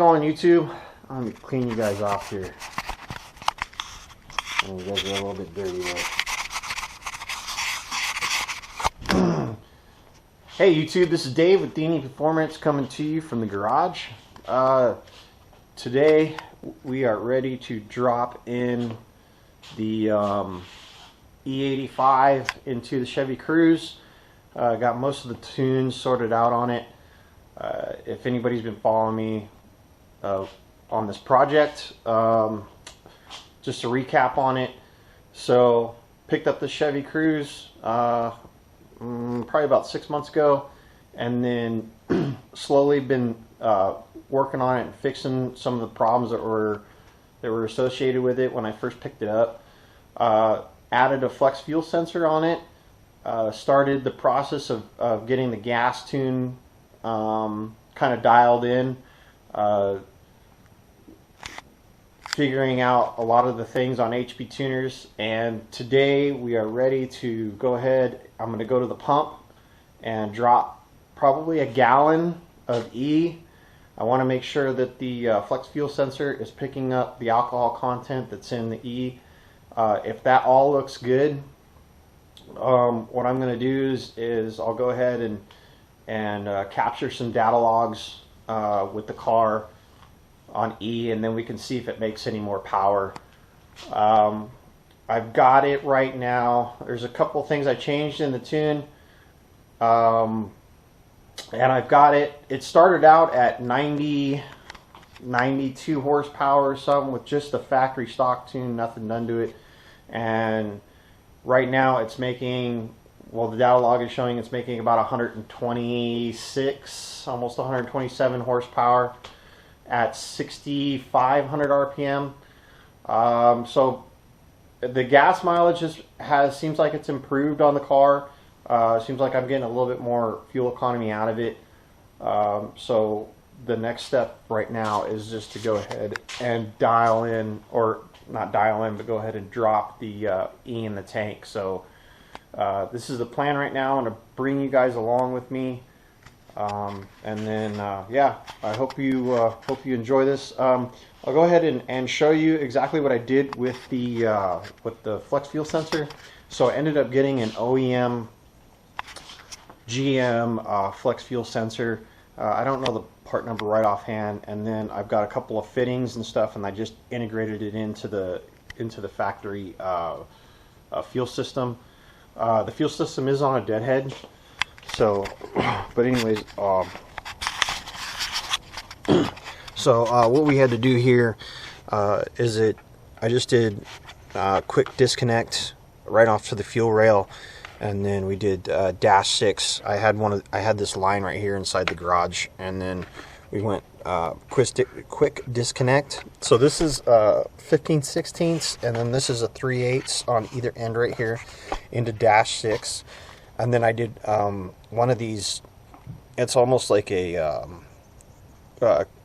going, YouTube? I'm going to clean you guys off here. And you guys are a little bit dirty there. Hey YouTube, this is Dave with Dini Performance coming to you from the garage. Today we are ready to drop in the E85 into the Chevy Cruze. Got most of the tunes sorted out on it. If anybody's been following me on this project, just a recap on it. So picked up the Chevy Cruze probably about 6 months ago, and then slowly been working on it and fixing some of the problems that were associated with it when I first picked it up. Added a flex fuel sensor on it. Started the process of getting the gas tune kind of dialed in, figuring out a lot of the things on HP tuners, and today we are ready to go ahead. I'm going to go to the pump and drop probably a gallon of E. I want to make sure that the flex fuel sensor is picking up the alcohol content that's in the E. If that all looks good, what I'm going to do is I'll go ahead and capture some data logs with the car on E, and then we can see if it makes any more power. I've got it right now. There's a couple things I changed in the tune, and I've got it. It started out at 92 horsepower or something with just the factory stock tune, nothing done to it. And right now it's making, well, the data log is showing it's making about 126, almost 127 horsepower at 6,500 RPM. So the gas mileage seems like it's improved on the car. Seems like I'm getting a little bit more fuel economy out of it. So the next step right now is just to go ahead and dial in, or not dial in, but go ahead and drop the E in the tank. So this is the plan right now. I'm going to bring you guys along with me. And then yeah, I hope you enjoy this. I'll go ahead and show you exactly what I did with the flex fuel sensor. So I ended up getting an OEM GM flex fuel sensor. I don't know the part number right offhand, and then I've got a couple of fittings and stuff, and I just integrated it into the factory fuel system. The fuel system is on a deadhead. So, but anyways, so what we had to do here is I just did a quick disconnect right off to the fuel rail, and then we did dash 6. I had this line right here inside the garage, and then we went quick disconnect. So this is 15/16, and then this is a 3/8 on either end right here into dash 6. And then I did one of these. It's almost like a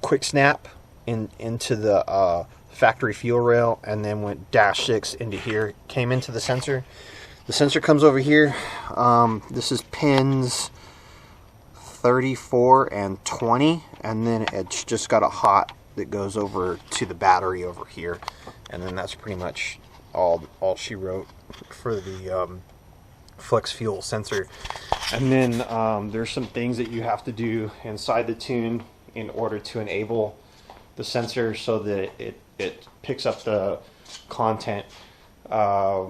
quick snap into the factory fuel rail, and then went dash 6 into here. Came into the sensor. The sensor comes over here. This is pins 34 and 20, and then it's just got a hot that goes over to the battery over here, and then that's pretty much all she wrote for the flex fuel sensor. And then there's some things that you have to do inside the tune in order to enable the sensor so that it picks up the content. I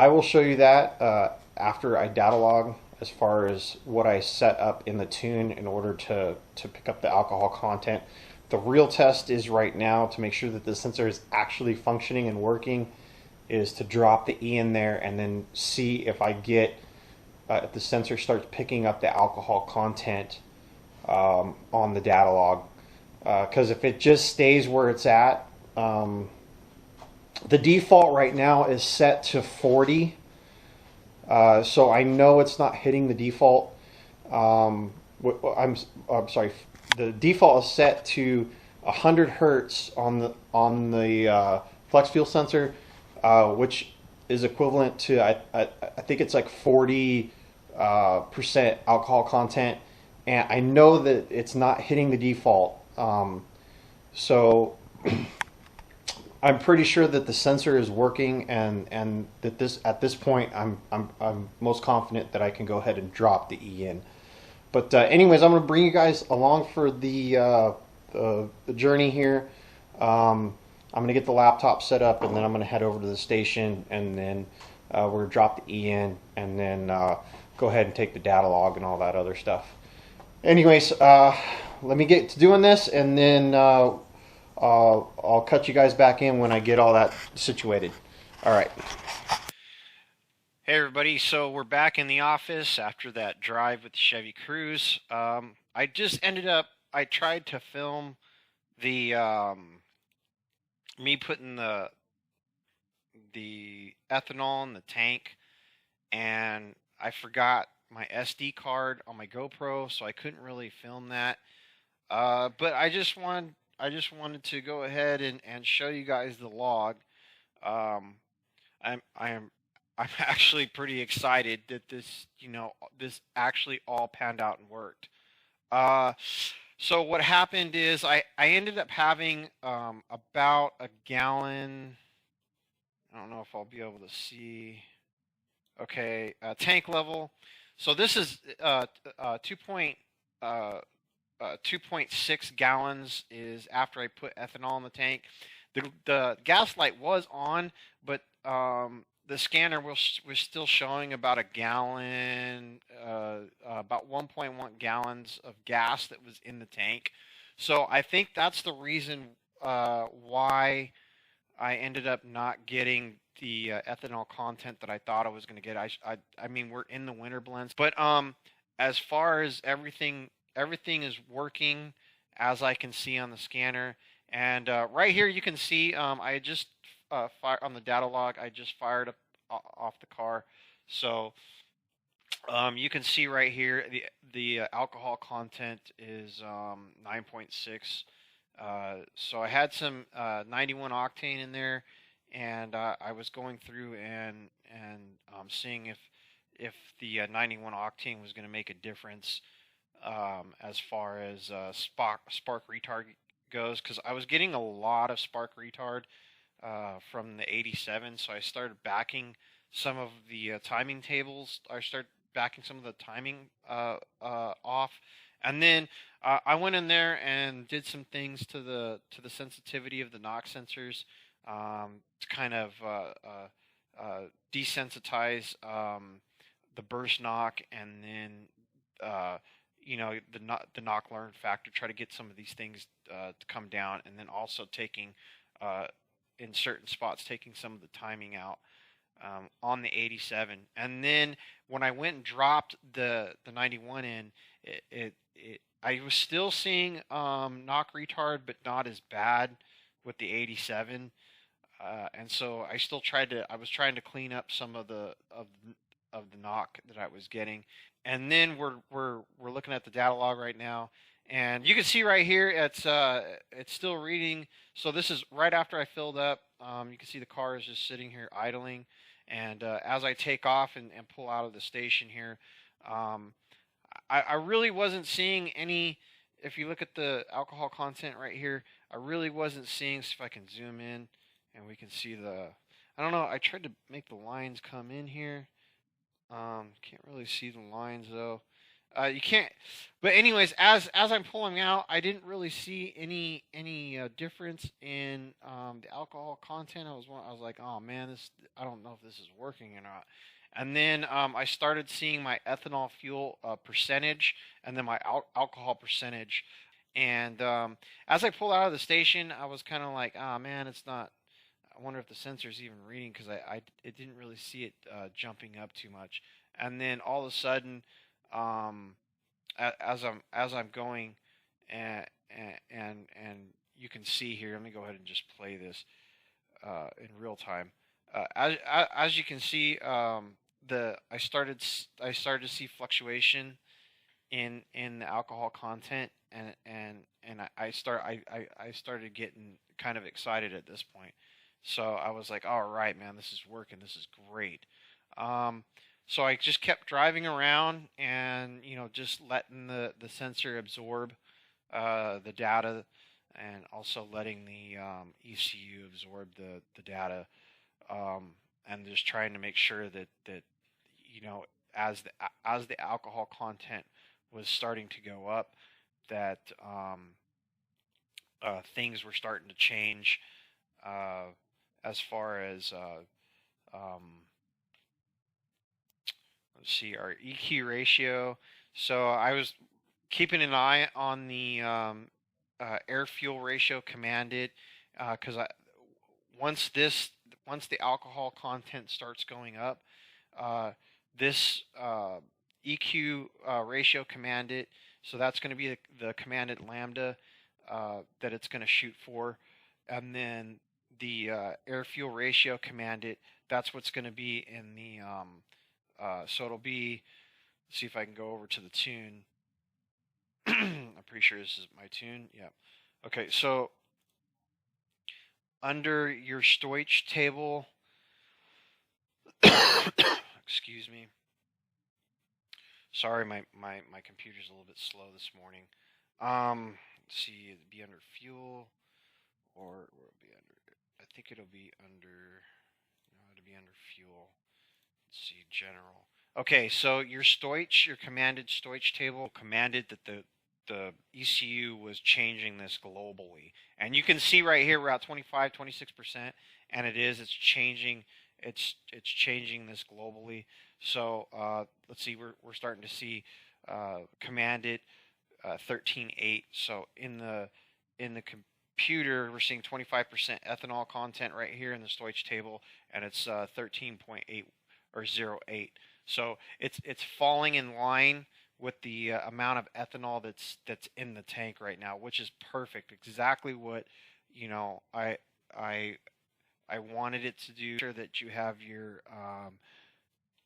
will show you that after I data log, as far as what I set up in the tune in order to pick up the alcohol content. The real test is right now to make sure that the sensor is actually functioning and working, is to drop the E in there and then see if I get if the sensor starts picking up the alcohol content on the data log. Because if it just stays where it's at, the default right now is set to 40. So I know it's not hitting the default. I'm sorry. The default is set to 100 hertz on the flex fuel sensor, which is equivalent to I think it's like 40% alcohol content, and I know that it's not hitting the default. So I'm pretty sure that the sensor is working, and that this at this point I'm most confident that I can go ahead and drop the E in. But anyways, I'm going to bring you guys along for the journey here. I'm going to get the laptop set up, and then I'm going to head over to the station, and then we're going to drop the E in, and then go ahead and take the data log and all that other stuff. Anyways, let me get to doing this, and then I'll cut you guys back in when I get all that situated. All right. Hey everybody, so we're back in the office after that drive with the Chevy Cruze. I just ended up, I tried to film the me putting the ethanol in the tank, and I forgot my SD card on my GoPro, so I couldn't really film that. But I just wanted to go ahead and show you guys the log. Um, I'm actually pretty excited that this actually all panned out and worked. Uh, so what happened is I ended up having about a gallon. I don't know if I'll be able to see. Okay, tank level. So this is 2.6 gallons is after I put ethanol in the tank. The gas light was on, but the scanner was still showing about a gallon, about 1.1 gallons of gas that was in the tank. So I think that's the reason why I ended up not getting the ethanol content that I thought I was going to get. I mean, we're in the winter blends, but as far as everything is working as I can see on the scanner. And right here you can see I just fired on the data log. I just fired up off the car, so you can see right here the alcohol content is 9.6. So I had some 91 octane in there, and I was going through and seeing if the 91 octane was going to make a difference as far as spark retard goes, because I was getting a lot of spark retard from the 87, so I started backing some of the timing tables. I started backing some of the timing off, and then I went in there and did some things to the sensitivity of the knock sensors to kind of desensitize the burst knock, and then the knock learn factor, try to get some of these things to come down, and then also taking in certain spots taking some of the timing out on the 87. And then when I went and dropped the 91 in, I was still seeing knock retard, but not as bad with the 87. And so I was trying to clean up some of the knock that I was getting. And then we're looking at the data log right now, and you can see right here it's still reading. So this is right after I filled up. You can see the car is just sitting here idling, and as I take off and pull out of the station here, I really wasn't seeing any. If you look at the alcohol content right here, I really wasn't seeing. See if I can zoom in, and we can see the. I don't know. I tried to make the lines come in here. Can't really see the lines though. You can't. But anyways, as I'm pulling out, I didn't really see any difference in the alcohol content. I was like, oh man, I don't know if this is working or not. And then I started seeing my ethanol fuel percentage, and then my alcohol percentage. And as I pulled out of the station, I was kind of like, oh man, it's not. I wonder if the sensor's even reading, because it didn't really see it jumping up too much. And then all of a sudden, as I'm going, and you can see here. Let me go ahead and just play this in real time. As you can see, I started to see fluctuation in the alcohol content, and I started getting kind of excited at this point. So I was like, all right, man, this is working. This is great. So I just kept driving around and, just letting the sensor absorb the data, and also letting the ECU absorb the data, and just trying to make sure that you know, as the alcohol content was starting to go up, that things were starting to change, uh, as far as let's see, our EQ ratio. So I was keeping an eye on the air fuel ratio commanded, because once this once the alcohol content starts going up, uh, this EQ ratio commanded. So that's going to be the commanded lambda that it's going to shoot for, and then the air fuel ratio commanded. That's what's going to be in the so it'll be. Let's see if I can go over to the tune. I'm pretty sure this is my tune. Yeah. Okay, so under your Stoich table, excuse me. Sorry, my computer's a little bit slow this morning. Let's see, it'd be under fuel, or it'll be under. I think it'll be under. No, it'll be under fuel. Let's see, general. Okay, so your Stoich, your commanded Stoich table commanded that the ECU was changing this globally. And you can see right here we're at 25, 26%, and it's changing changing this globally. So let's see, we're starting to see commanded 13.8. So in the computer we're seeing 25% ethanol content right here in the Stoich table, and it's 13.8 or 0.8. So it's falling in line with the amount of ethanol that's in the tank right now, which is perfect. Exactly what I wanted it to do. Sure that you have your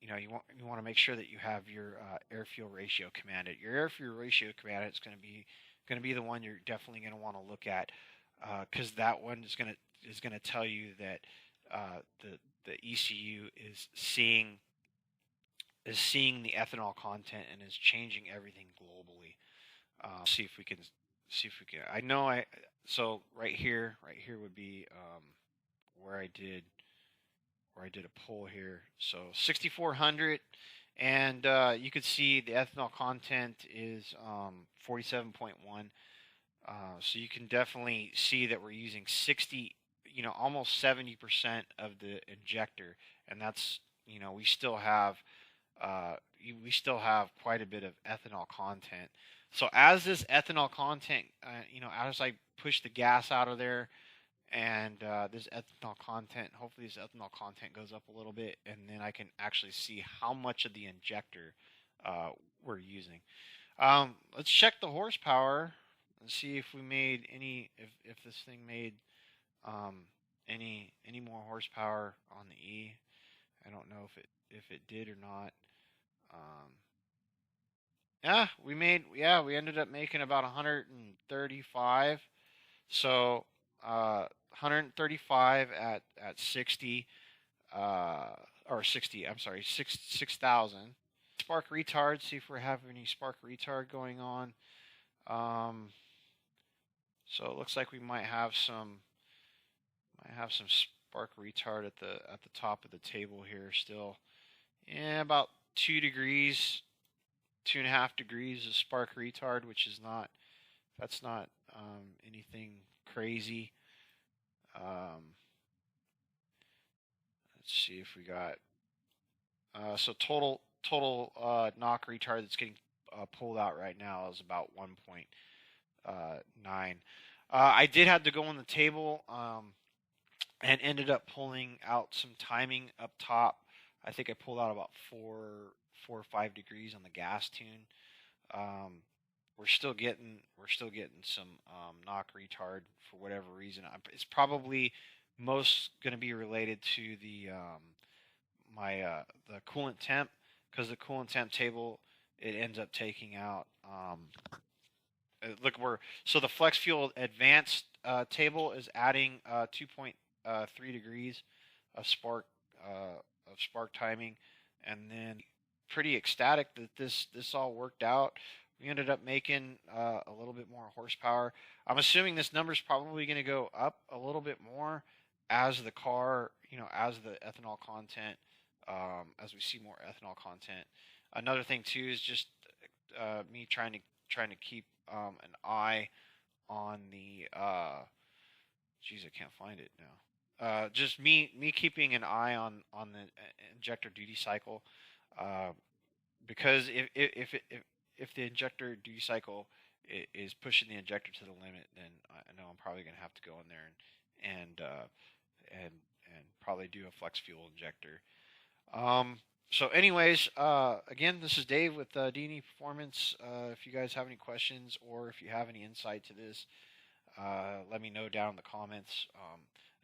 you want to make sure that you have your air fuel ratio commanded. Your air fuel ratio commanded is going to be the one you're definitely going to want to look at, because that one is going to tell you that the ECU is seeing the ethanol content and is changing everything globally. See if we can. I know So right here would be where I did a poll here. So 6,400, and you could see the ethanol content is 47.1. So you can definitely see that we're using 60, almost 70% of the injector, and that's we still have quite a bit of ethanol content. So as this ethanol content, as I push the gas out of there, and hopefully this ethanol content goes up a little bit, and then I can actually see how much of the injector we're using. Let's check the horsepower and see if we made if this thing made any more horsepower on the E. I don't know if it did or not. We ended up making about 135. So 135 at 60, or 60. I'm sorry, 6,000. Spark retard. See if we're having any spark retard going on. So it looks like we might have some spark retard at the top of the table here still. Yeah, about 2 degrees, 2.5 degrees of spark retard, which is not anything crazy. Let's see if we got so total knock retard that's getting pulled out right now is about 1.9. I did have to go on the table and ended up pulling out some timing up top. I think I pulled out about 4 or 5 degrees on the gas tune. We're still getting some knock retard for whatever reason. It's probably most going to be related to the the coolant temp, because the coolant temp table, it ends up taking out. So the flex fuel advanced table is adding 2.3 degrees of spark timing, and then pretty ecstatic that this all worked out. we ended up making a little bit more horsepower. I'm assuming this number is probably going to go up a little bit more as the car, as the ethanol content, as we see more ethanol content. Another thing too is just me trying to keep an eye on the. Geez, I can't find it now. Just me keeping an eye on the injector duty cycle, uh, because if the injector duty cycle is pushing the injector to the limit, then I know I'm probably going to have to go in there and and probably do a flex fuel injector. So, anyways, again, this is Dave with D&E Performance. If you guys have any questions or if you have any insight to this, let me know down in the comments.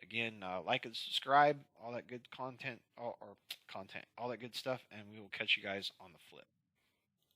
Again, like and subscribe, all that good content, or content, all that good stuff, and we will catch you guys on the flip.